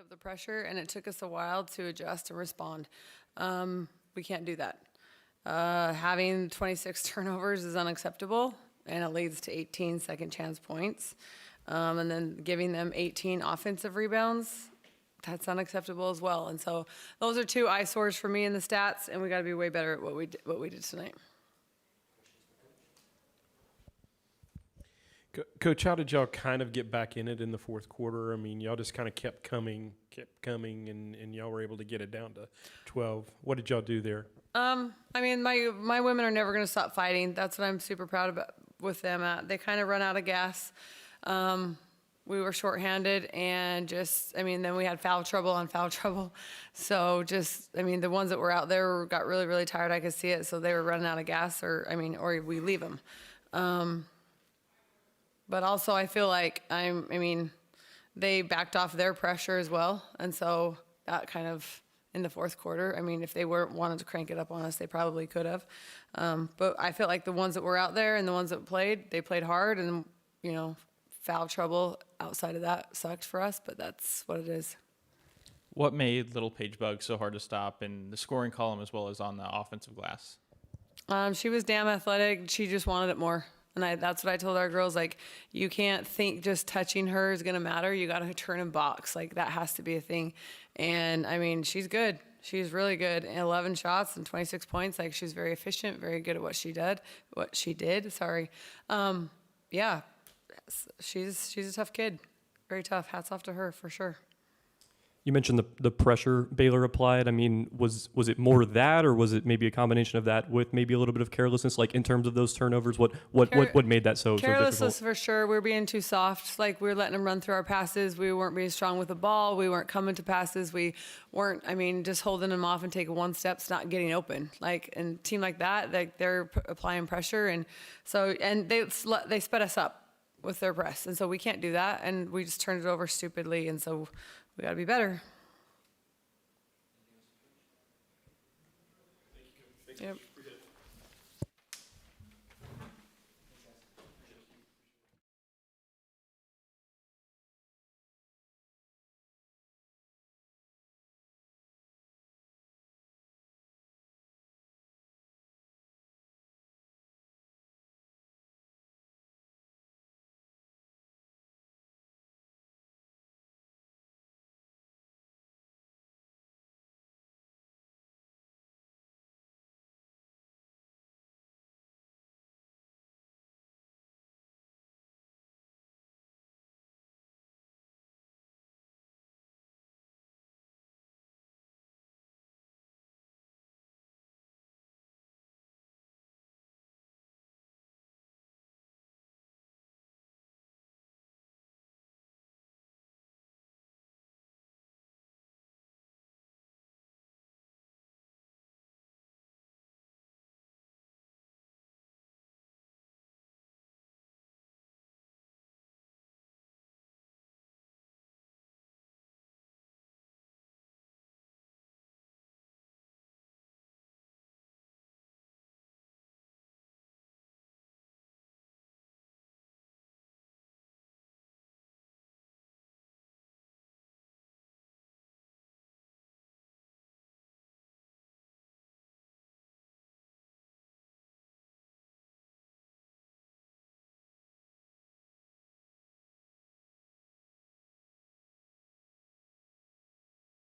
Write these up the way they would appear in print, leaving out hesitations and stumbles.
up the pressure, and it took us a while to adjust and respond. We can't do that. Having 26 turnovers is unacceptable, and it leads to 18 second chance points. And then giving them 18 offensive rebounds, that's unacceptable as well. And so those are two eyesores for me in the stats, and we got to be way better at what we did tonight. Coach, how did y'all kind of get back in it in the fourth quarter? I mean, y'all just kind of kept coming, and y'all were able to get it down to 12. What did y'all do there? I mean, my women are never going to stop fighting. That's what I'm super proud about with them. They kind of run out of gas. We were shorthanded, and then we had foul trouble on foul trouble. So the ones that were out there got really, really tired. I could see it. So they were running out of gas, or we leave them. But also I feel like they backed off their pressure as well. And so that kind of in the fourth quarter, if they wanted to crank it up on us, they probably could have. But I feel like the ones that were out there and the ones that they played hard, and, foul trouble outside of that sucked for us, but that's what it is. What made Little Paige Bug so hard to stop in the scoring column as well as on the offensive glass? She was damn athletic. She just wanted it more. And that's what I told our girls, you can't think just touching her is going to matter. You got to turn and box. that has to be a thing. And, she's good. She's really good. 11 shots and 26 points. She's very efficient, very good at what she did. Sorry. Yeah, she's a tough kid. Very tough. Hats off to her for sure. You mentioned the pressure Baylor applied. Was it more that, or was it maybe a combination of that with maybe a little bit of carelessness, in terms of those turnovers? What made that so difficult? Carelessness for sure. We were being too soft. We were letting them run through our passes. We weren't being strong with the ball. We weren't coming to passes. We weren't, just holding them off and taking one step's not getting open. And a team like that, they're applying pressure. And so, they sped us up with their press. And so we can't do that. And we just turned it over stupidly. And so we got to be better. Yep.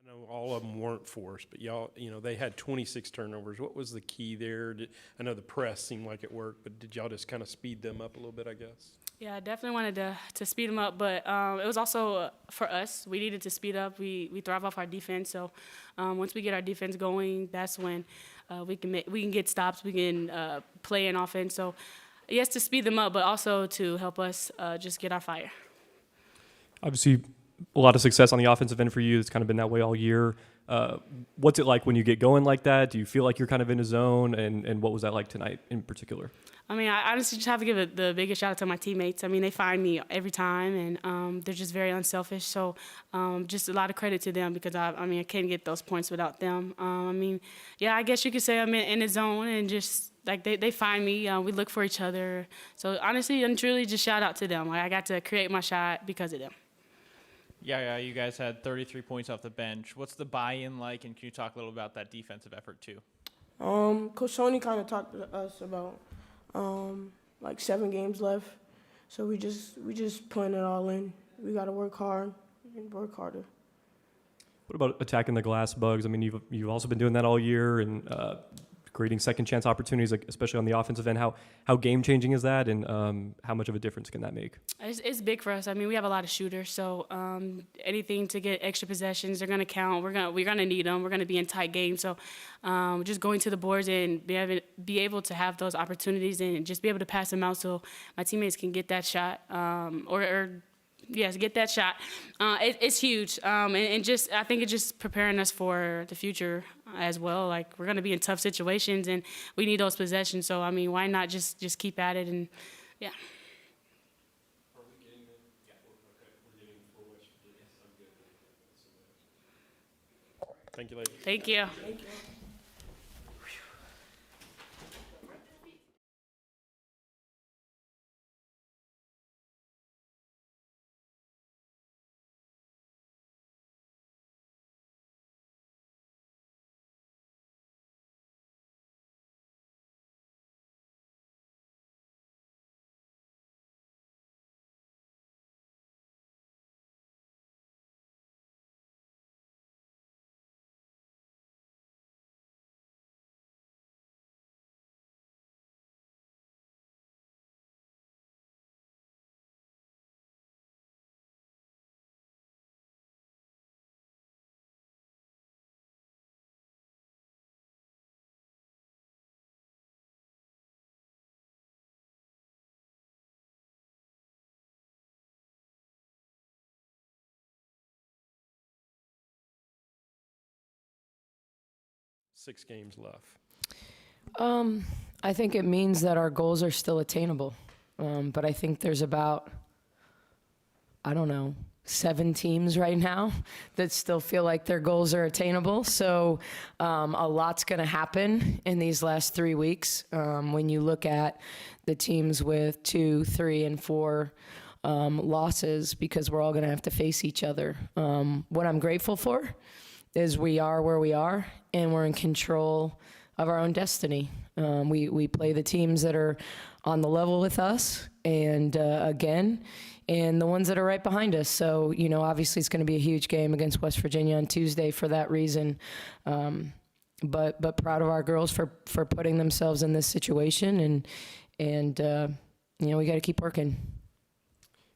I know all of them weren't forced, but y'all, they had 26 turnovers. What was the key there? I know the press seemed like it worked, but did y'all just kind of speed them up a little bit, I guess? Yeah, I definitely wanted to speed them up, but it was also for us. We needed to speed up. We thrive off our defense, so once we get our defense going, that's when we can get stops. We can play in offense. So yes, to speed them up, but also to help us just get our fire. Obviously, a lot of success on the offensive end for you. It's kind of been that way all year. What's it like when you get going like that? Do you feel like you're kind of in a zone? And what was that like tonight in particular? I honestly just have to give the biggest shout out to my teammates. They find me every time, and they're just very unselfish. So just a lot of credit to them because, I can't get those points without them. I guess you could say I'm in a zone, and just they find me. We look for each other. So honestly and truly, just shout out to them. I got to create my shot because of them. Yeah, you guys had 33 points off the bench. What's the buy-in like, and can you talk a little about that defensive effort too? Coach Tony kind of talked to us about like 7 games left, so we just putting it all in. We got to work hard and work harder. What about attacking the glass, Bugs? I mean, you've also been doing that all year and creating second chance opportunities, like especially on the offensive end. How game changing is that, and how much of a difference can that make? It's big for us. I mean, we have a lot of shooters, so anything to get extra possessions, they're gonna count. We're gonna need them. We're gonna be in tight games, so just going to the boards and be able to have those opportunities and just be able to pass them out so my teammates can get that shot get that shot. It's huge, and just I think it's just preparing us for the future as well. Like we're gonna be in tough situations, and we need those possessions. So I mean, why not just keep at it and yeah. Thank you, ladies. Thank you. 6 games left. I think it means that our goals are still attainable. But I think there's about, 7 teams right now that still feel like their goals are attainable. So a lot's going to happen in these last 3 weeks. When you look at the teams with 2, 3, and 4 losses, because we're all going to have to face each other. What I'm grateful for is we are where we are, and we're in control of our own destiny. We play the teams that are on the level with us, and and the ones that are right behind us. So, obviously it's going to be a huge game against West Virginia on Tuesday for that reason. But proud of our girls for putting themselves in this situation, and we got to keep working.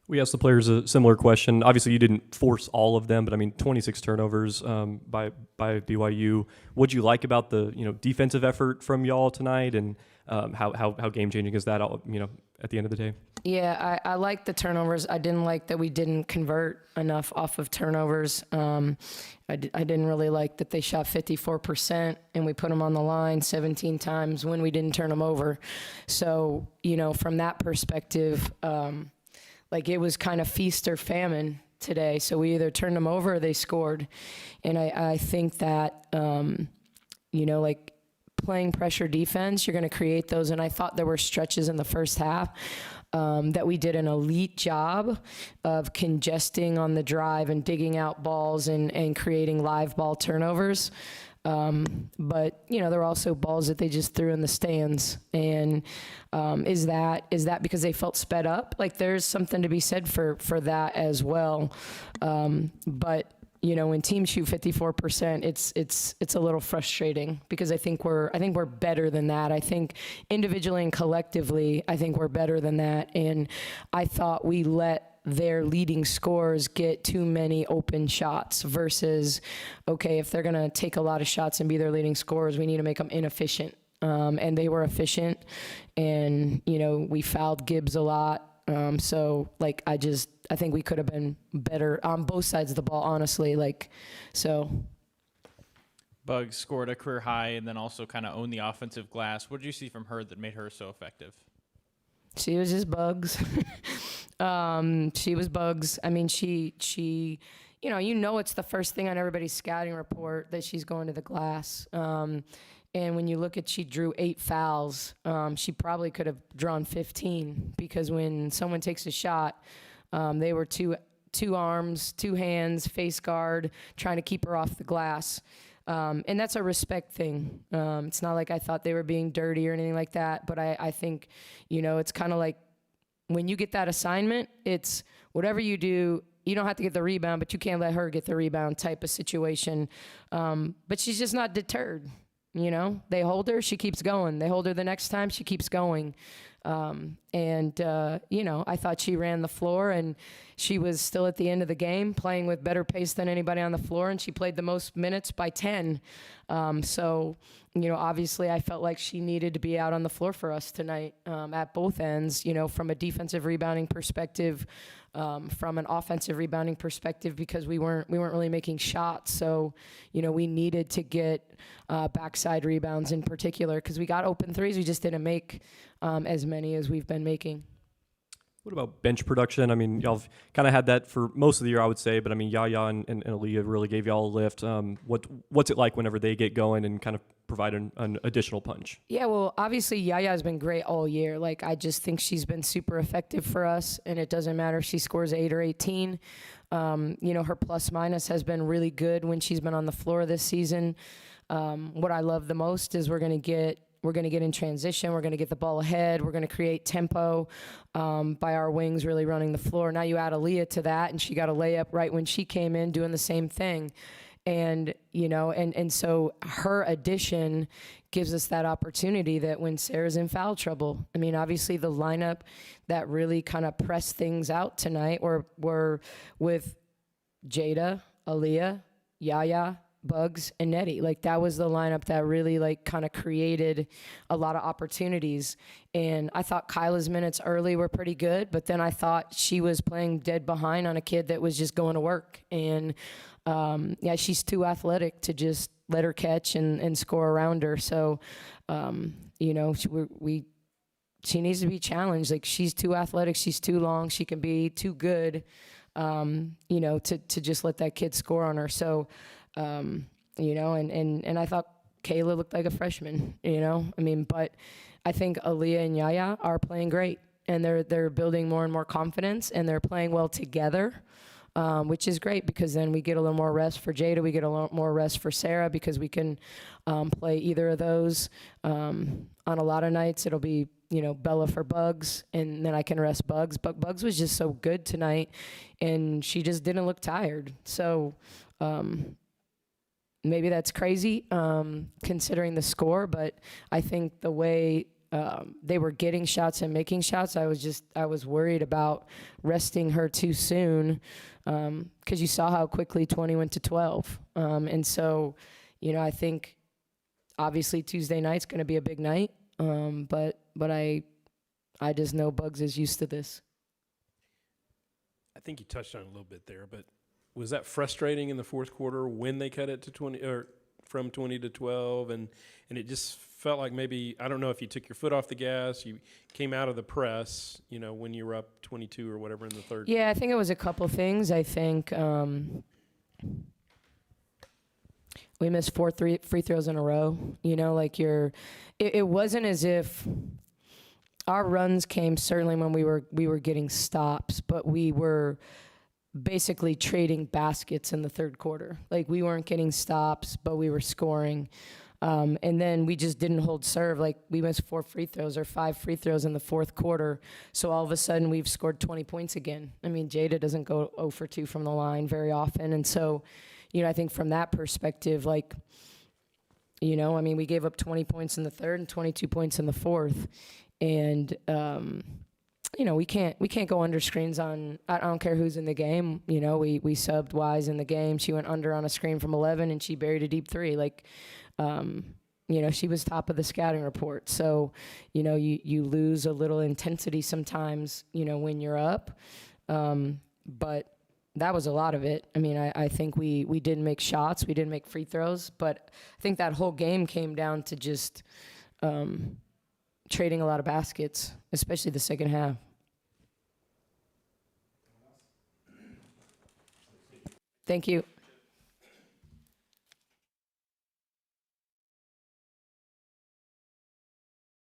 We asked the players a similar question. Obviously, you didn't force all of them, but 26 turnovers by BYU. What'd you like about the defensive effort from y'all tonight, and how game changing is that? At the end of the day. Yeah, I like the turnovers. I didn't like that we didn't convert enough off of turnovers. I didn't really like that they shot 54% and we put them on the line 17 times when we didn't turn them over. So from that perspective. It was kind of feast or famine today. So we either turned them over or they scored. And I think that, playing pressure defense, you're going to create those. And I thought there were stretches in the first half that we did an elite job of congesting on the drive and digging out balls and creating live ball turnovers. But there are also balls that they just threw in the stands. And is that because they felt sped up? There's something to be said for that as well. But when teams shoot 54%, it's a little frustrating because I think we're better than that. I think individually and collectively, I think we're better than that. And I thought we let their leading scorers get too many open shots versus, okay, if they're going to take a lot of shots and be their leading scorers, we need to make them inefficient. And they were efficient, and, we fouled Gibbs a lot. I think we could have been better on both sides of the ball, honestly. Bugs scored a career high and then also kind of owned the offensive glass. What did you see from her that made her so effective? She was just Bugs. She was Bugs. I mean, she it's the first thing on everybody's scouting report that she's going to the glass. And when you look at, she drew 8 fouls. She probably could have drawn 15 because when someone takes a shot, they were too two arms, two hands, face guard, trying to keep her off the glass. And that's a respect thing. It's not like I thought they were being dirty or anything like that, but I think, it's kind of like when you get that assignment, it's whatever you do, you don't have to get the rebound, but you can't let her get the rebound type of situation. But she's just not deterred. They hold her, she keeps going. They hold her the next time, she keeps going. I thought she ran the floor, and she was still at the end of the game playing with better pace than anybody on the floor, and she played the most minutes by 10. Obviously I felt like she needed to be out on the floor for us tonight, at both ends, from a defensive rebounding perspective, from an offensive rebounding perspective, because we weren't really making shots. So, we needed to get backside rebounds in particular, because we got open threes. We just didn't make as many as we've been making. What about bench production? I mean, y'all have kind of had that for most of the year, I would say, but I mean, Yaya and Aaliyah really gave y'all a lift. What's it like whenever they get going and kind of provide an additional punch? Yeah, well, obviously Yaya has been great all year. Like, I just think she's been super effective for us, and it doesn't matter if she scores 8 or 18. Her plus minus has been really good when she's been on the floor this season. What I love the most is we're going to get in transition. We're going to get the ball ahead. We're going to create tempo by our wings really running the floor. Now you add Aaliyah to that, and she got a layup right when she came in doing the same thing. And, and so her addition gives us that opportunity that when Sarah's in foul trouble, I mean, obviously the lineup that really kind of pressed things out tonight were with Jada, Aaliyah, Yaya, Bugs, and Nettie. Like, that was the lineup that really kind of created a lot of opportunities. And I thought Kyla's minutes early were pretty good, but then I thought she was playing dead behind on a kid that was just going to work. And she's too athletic to just let her catch and score around her. So, she needs to be challenged. Like, she's too athletic, she's too long, she can be too good, to just let that kid score on her. So, and I thought Kayla looked like a freshman, but I think Aaliyah and Yaya are playing great, and they're building more and more confidence, and they're playing well together, which is great, because then we get a little more rest for Jada, we get a lot more rest for Sarah, because we can play either of those. On a lot of nights it'll be, Bella for Bugs, and then I can rest Bugs. But Bugs was just so good tonight, and she just didn't look tired. So, maybe that's crazy, considering the score, but I think the way they were getting shots and making shots, I was worried about resting her too soon, because you saw how quickly 20 went to 12. And so, I think obviously Tuesday night's going to be a big night, but I just know Bugs is used to this. I think you touched on it a little bit there, but was that frustrating in the fourth quarter when they cut it to 20 or from 20 to 12, and it just felt like maybe, I don't know if you took your foot off the gas, you came out of the press, when you were up 22 or whatever in the third. Yeah, I think it was a couple things. I think we missed 4 free throws in a row. It wasn't as if our runs came certainly when we were getting stops, but we were basically trading baskets in the third quarter. Like, we weren't getting stops, but we were scoring. And then we just didn't hold serve. Like, we missed 4 free throws or 5 free throws in the fourth quarter. So all of a sudden we've scored 20 points again. I mean, Jada doesn't go 0 for 2 from the line very often. And so, I think from that perspective, we gave up 20 points in the third and 22 points in the fourth. And, we can't go under screens on, I don't care who's in the game. We subbed Wise in the game. She went under on a screen from 11 and she buried a deep 3. She was top of the scouting report. So, you lose a little intensity sometimes, when you're up. But that was a lot of it. I mean, I think we didn't make shots. We didn't make free throws. But I think that whole game came down to just trading a lot of baskets, especially the second half. Thank you.